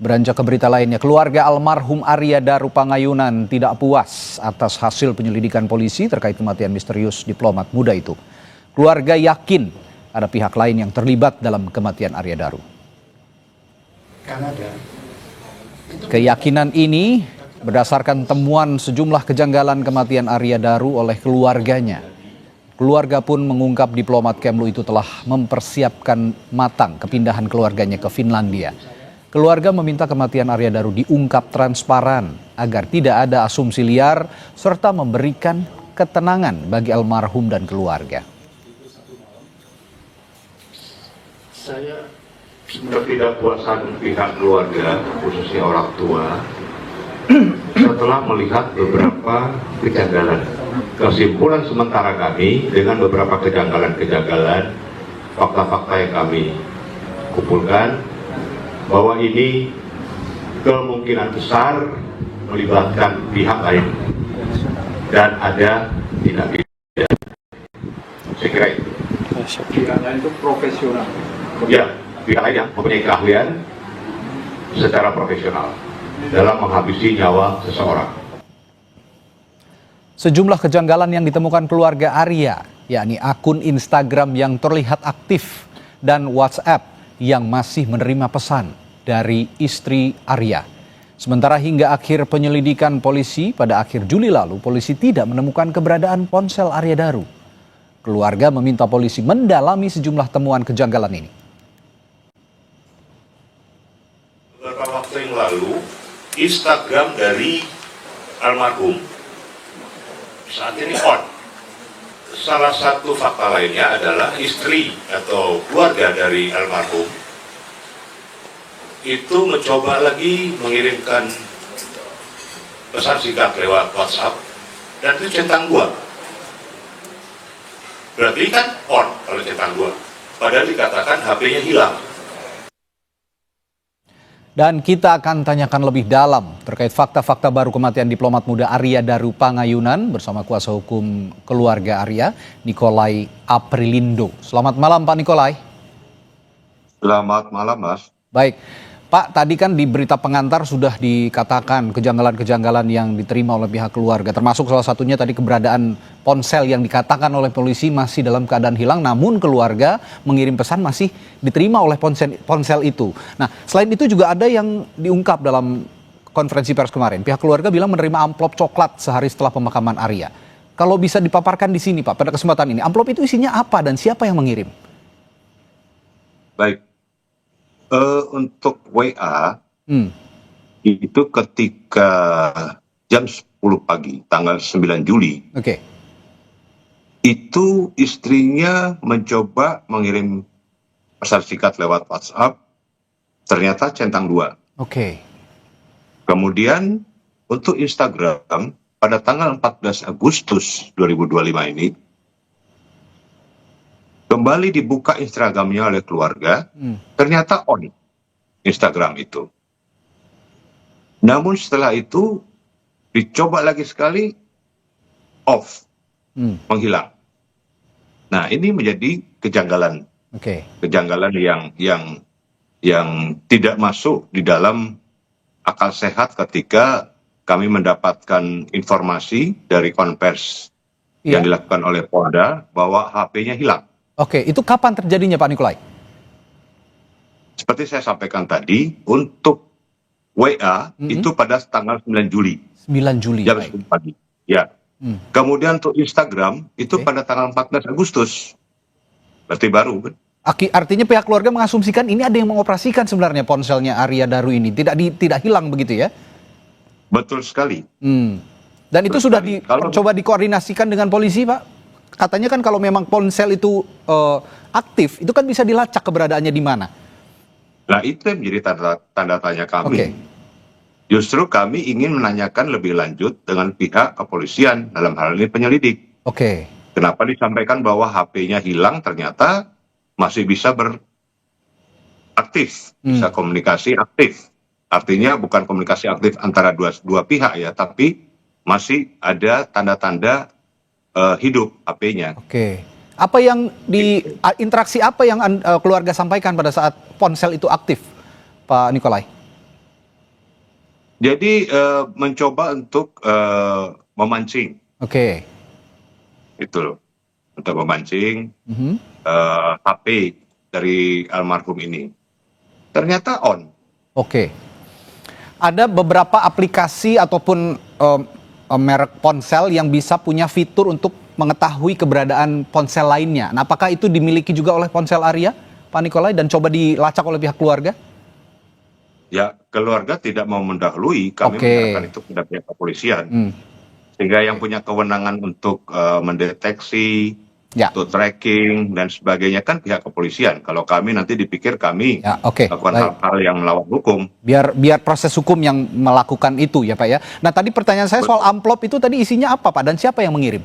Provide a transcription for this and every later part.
Beranjak ke berita lainnya, keluarga almarhum Arya Daru Pangayunan tidak puas atas hasil penyelidikan polisi terkait kematian misterius diplomat muda itu. Keluarga yakin ada pihak lain yang terlibat dalam kematian Arya Daru. Keyakinan ini berdasarkan temuan sejumlah kejanggalan kematian Arya Daru oleh keluarganya. Keluarga pun mengungkap diplomat Kemlu itu telah mempersiapkan matang kepindahan keluarganya ke Finlandia. Keluarga meminta kematian Arya Daru diungkap transparan agar tidak ada asumsi liar serta memberikan ketenangan bagi almarhum dan keluarga. Saya ketidakpuasan pihak keluarga, khususnya orang tua, setelah melihat beberapa kejanggalan. Kesimpulan sementara kami dengan beberapa kejanggalan, fakta-fakta yang kami kumpulkan, bahwa ini kemungkinan besar melibatkan pihak lain dan ada tindak pidana. Saya kira itu. Pihak lain itu profesional. Ya, pihak lain yang mempunyai keahlian secara profesional dalam menghabisi nyawa seseorang. Sejumlah kejanggalan yang ditemukan keluarga Arya, yakni akun Instagram yang terlihat aktif dan WhatsApp yang masih menerima pesan dari istri Arya. Sementara hingga akhir penyelidikan polisi pada akhir Juli lalu, polisi tidak menemukan keberadaan ponsel Arya Daru. Keluarga meminta polisi mendalami sejumlah temuan kejanggalan ini. Beberapa waktu yang lalu, Instagram dari almarhum saat ini on. Salah satu fakta lainnya adalah istri atau keluarga dari almarhum itu mencoba lagi mengirimkan pesan singkat lewat WhatsApp dan itu centang 2. Berarti kan on kalau centang 2. Padahal dikatakan HP-nya hilang. Dan kita akan tanyakan lebih dalam terkait fakta-fakta baru kematian diplomat muda Arya Daru Pangayunan bersama kuasa hukum keluarga Arya, Nikolai Aprilindo. Selamat malam Pak Nikolai. Selamat malam Mas. Baik, Pak, tadi kan di berita pengantar sudah dikatakan kejanggalan-kejanggalan yang diterima oleh pihak keluarga, termasuk salah satunya tadi keberadaan ponsel yang dikatakan oleh polisi masih dalam keadaan hilang, namun keluarga mengirim pesan masih diterima oleh ponsel itu. Nah, selain itu juga ada yang diungkap dalam konferensi pers kemarin. Pihak keluarga bilang menerima amplop coklat sehari setelah pemakaman Arya. Kalau bisa dipaparkan di sini, Pak, pada kesempatan ini, amplop itu isinya apa dan siapa yang mengirim? Baik. Untuk WA itu ketika jam 10 pagi tanggal 9 Juli itu istrinya mencoba mengirim pesan singkat lewat WhatsApp, ternyata centang 2. Kemudian untuk Instagram pada tanggal 14 Agustus 2025 ini kembali dibuka Instagramnya oleh keluarga, ternyata on Instagram itu. Namun setelah itu dicoba lagi sekali off, menghilang. Nah ini menjadi kejanggalan, kejanggalan yang tidak masuk di dalam akal sehat ketika kami mendapatkan informasi dari konvers yang dilakukan oleh Polda bahwa HP-nya hilang. Itu kapan terjadinya Pak Nikolai? Seperti saya sampaikan tadi, untuk WA itu pada tanggal 9 Juli. 9 Juli. Jam 10 pagi. Ya. Kemudian untuk Instagram itu pada tanggal 14 Agustus. Berarti baru kan? Artinya pihak keluarga mengasumsikan ini ada yang mengoperasikan sebenarnya ponselnya Arya Daru ini. Tidak hilang begitu ya? Betul sekali. Dan itu sudah coba dikoordinasikan dengan polisi, Pak? Katanya kan kalau memang ponsel itu aktif, itu kan bisa dilacak keberadaannya di mana? Nah itu yang menjadi tanda tanya kami. Justru kami ingin menanyakan lebih lanjut dengan pihak kepolisian, dalam hal ini penyelidik. Kenapa disampaikan bahwa HP-nya hilang, ternyata masih bisa beraktif, bisa komunikasi aktif. Artinya bukan komunikasi aktif antara dua pihak ya, tapi masih ada tanda-tanda hidup HP-nya. Apa yang interaksi apa yang keluarga sampaikan pada saat ponsel itu aktif, Pak Nikolai? Jadi mencoba untuk memancing, Oke. itu loh, untuk memancing Mhm. HP dari almarhum ini. Ternyata on. Oke. Ada beberapa aplikasi ataupun merek ponsel yang bisa punya fitur untuk mengetahui keberadaan ponsel lainnya. Nah, apakah itu dimiliki juga oleh ponsel Arya, Pak Nikolai, dan coba dilacak oleh pihak keluarga? Ya, keluarga tidak mau mendahului, kami Oke. menyerahkan itu kepada pihak kepolisian. Sehingga yang punya kewenangan untuk mendeteksi, Ya. untuk tracking, dan sebagainya kan pihak kepolisian. Kalau kami nanti dipikir kami Ya, oke. melakukan Baik. hal-hal yang melawan hukum. Biar proses hukum yang melakukan itu ya Pak ya. Nah, tadi pertanyaan saya soal amplop itu tadi isinya apa Pak, dan siapa yang mengirim?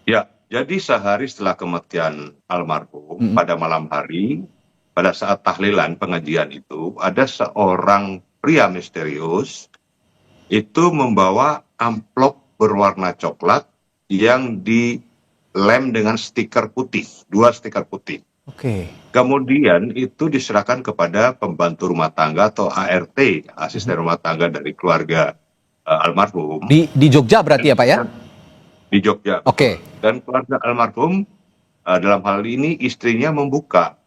Ya, jadi sehari setelah kematian almarhum, pada malam hari, pada saat tahlilan pengajian itu, ada seorang pria misterius itu membawa amplop berwarna coklat yang dilem dengan stiker putih, 2 stiker putih. Oke. Kemudian itu diserahkan kepada pembantu rumah tangga atau ART, asisten rumah tangga dari keluarga almarhum. Di Jogja berarti ya Pak ya? Di Jogja. Oke. Dan keluarga almarhum dalam hal ini istrinya membuka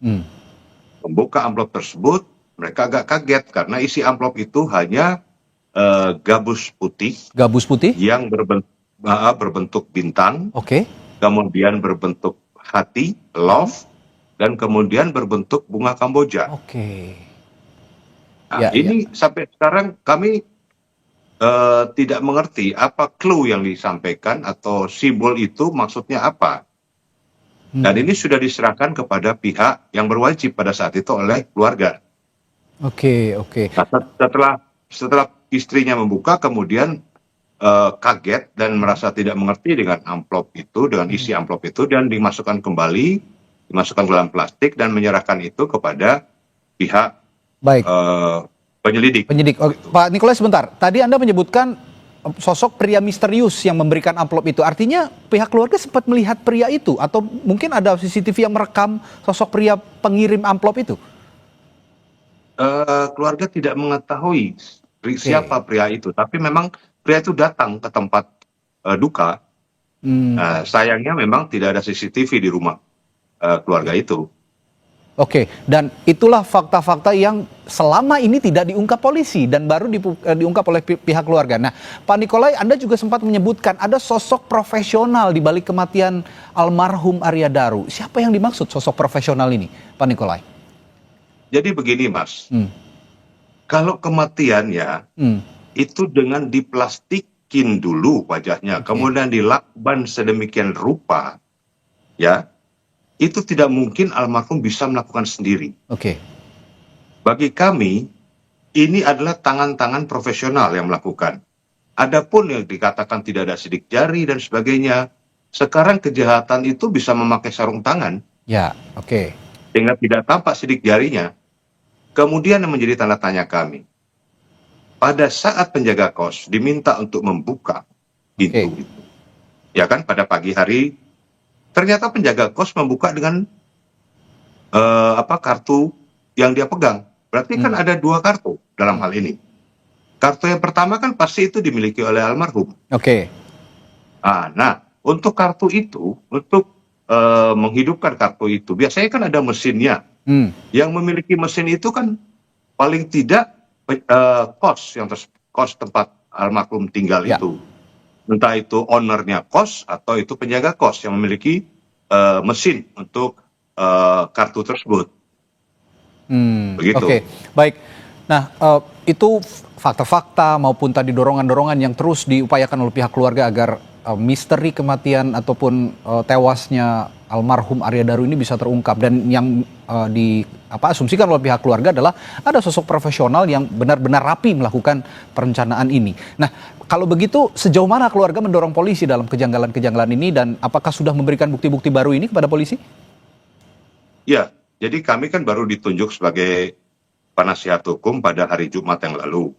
amplop tersebut. Mereka agak kaget karena isi amplop itu hanya gabus putih yang berbentuk bintang, Oke. kemudian berbentuk hati, love, dan kemudian berbentuk bunga Kamboja. Oke. Nah, ini sampai sekarang kami tidak mengerti apa clue yang disampaikan atau simbol itu maksudnya apa. Dan ini sudah diserahkan kepada pihak yang berwajib pada saat itu oleh keluarga. Oke. Nah, setelah istrinya membuka, kemudian kaget dan merasa tidak mengerti dengan amplop itu, dengan isi amplop itu, dan dimasukkan ke dalam plastik dan menyerahkan itu kepada pihak penyelidik. Pak Nikolai, sebentar. Tadi Anda menyebutkan sosok pria misterius yang memberikan amplop itu. Artinya pihak keluarga sempat melihat pria itu, atau mungkin ada CCTV yang merekam sosok pria pengirim amplop itu? Keluarga tidak mengetahui siapa pria itu, tapi memang pria itu datang ke tempat duka. Sayangnya memang tidak ada CCTV di rumah keluarga itu. Oke, dan itulah fakta-fakta yang selama ini tidak diungkap polisi dan baru diungkap oleh pihak keluarga. Nah, Pak Nikolai, Anda juga sempat menyebutkan ada sosok profesional di balik kematian almarhum Arya Daru. Siapa yang dimaksud sosok profesional ini, Pak Nikolai? Jadi begini, Mas. Kalau kematiannya itu dengan diplastikin dulu wajahnya, kemudian dilakban sedemikian rupa, ya. Itu tidak mungkin almarhum bisa melakukan sendiri. Oke. Bagi kami, ini adalah tangan-tangan profesional yang melakukan. Adapun yang dikatakan tidak ada sidik jari dan sebagainya, sekarang kejahatan itu bisa memakai sarung tangan. Ya, oke. Sehingga tidak tampak sidik jarinya. Kemudian yang menjadi tanda tanya kami, pada saat penjaga kos diminta untuk membuka pintu itu, ya kan, pada pagi hari, ternyata penjaga kos membuka dengan kartu yang dia pegang. Berarti kan ada 2 kartu dalam hal ini. Kartu yang pertama kan pasti itu dimiliki oleh almarhum. Oke. Nah, untuk kartu itu, untuk menghidupkan kartu itu, biasanya kan ada mesinnya. Yang memiliki mesin itu kan paling tidak kos tempat almarhum tinggal itu. Entah itu ownernya kos atau itu penjaga kos yang memiliki mesin untuk kartu tersebut. Begitu. Oke, baik. Nah, itu fakta-fakta maupun tadi dorongan-dorongan yang terus diupayakan oleh pihak keluarga agar misteri kematian ataupun tewasnya almarhum Arya Daru ini bisa terungkap, dan yang asumsikan oleh pihak keluarga adalah ada sosok profesional yang benar-benar rapi melakukan perencanaan ini. Nah, kalau begitu sejauh mana keluarga mendorong polisi dalam kejanggalan-kejanggalan ini, dan apakah sudah memberikan bukti-bukti baru ini kepada polisi? Ya, jadi kami kan baru ditunjuk sebagai penasihat hukum pada hari Jumat yang lalu.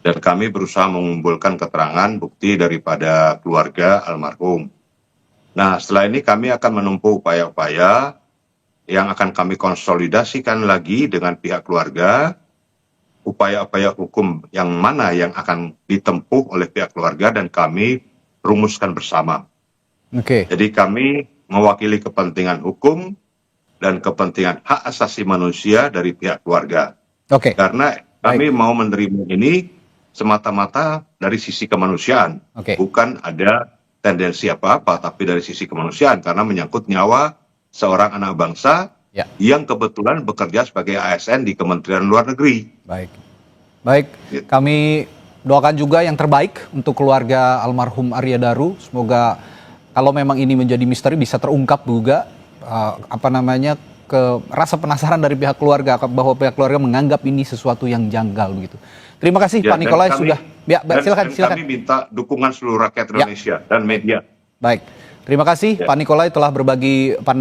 Dan kami berusaha mengumpulkan keterangan bukti daripada keluarga almarhum. Nah, setelah ini kami akan menempuh upaya-upaya yang akan kami konsolidasikan lagi dengan pihak keluarga upaya-upaya hukum yang mana yang akan ditempuh oleh pihak keluarga dan kami rumuskan bersama. Jadi kami mewakili kepentingan hukum dan kepentingan hak asasi manusia dari pihak keluarga. Karena kami mau menerima ini semata-mata dari sisi kemanusiaan, bukan ada tendensi apa-apa, tapi dari sisi kemanusiaan karena menyangkut nyawa seorang anak bangsa yang kebetulan bekerja sebagai ASN di Kementerian Luar Negeri. Baik, kami doakan juga yang terbaik untuk keluarga almarhum Arya Daru. Semoga kalau memang ini menjadi misteri bisa terungkap juga rasa penasaran dari pihak keluarga bahwa pihak keluarga menganggap ini sesuatu yang janggal begitu. Terima kasih Pak Nikolai sudah. Silakan. Kami minta dukungan seluruh rakyat Indonesia dan media. Baik, terima kasih Pak Nikolai telah berbagi pandangan.